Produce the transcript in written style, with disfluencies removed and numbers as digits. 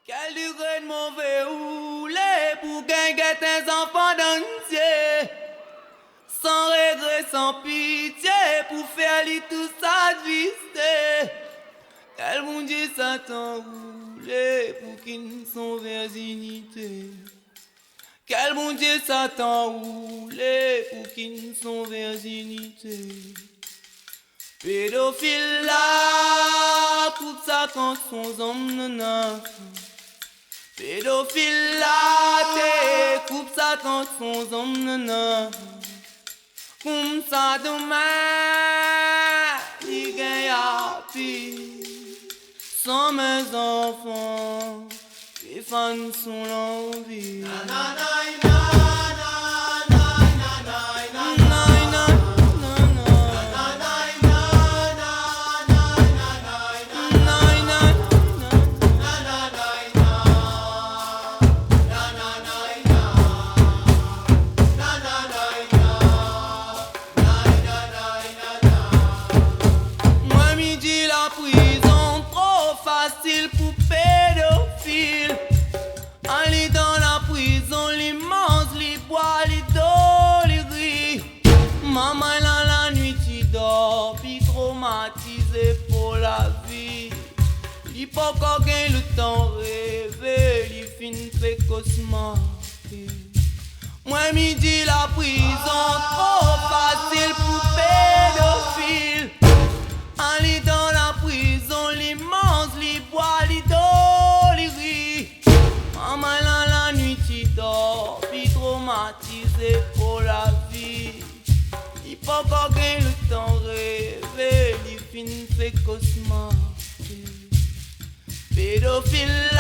Quel durée de mauvais rouler pour gagner tes enfants d'entier. Sans regret, sans pitié, pour faire lui tout ça de visiter. Quel bon Dieu Satan roulé pour qu'il son virginité. Quel bon Dieu Satan roulé pour qu'il son virginité. Pédophile là, coupe ça quand son homme nana. Pédophile là, t'es coupe ça quand son homme nana. Comme ça demain, il gagne à pire. Sans mes enfants, les fans sont l'envie. Facile pour pédophile. En lit dans la prison, l'immense, les bois, les dos, les gris. Maman là la nuit tu dors, puis traumatisé pour la vie. Il faut qu'on gagne le temps rêvé, il finit précocement. Moi midi la prison, trop facile pour pédophile. En lit dans la prison, l'immense, les bois, les dos, les riz. Maman là la nuit tu dors, puis traumatisé pour la vie. Il faut qu'on gagne le temps rêvé, il finit précocement. Pédophile.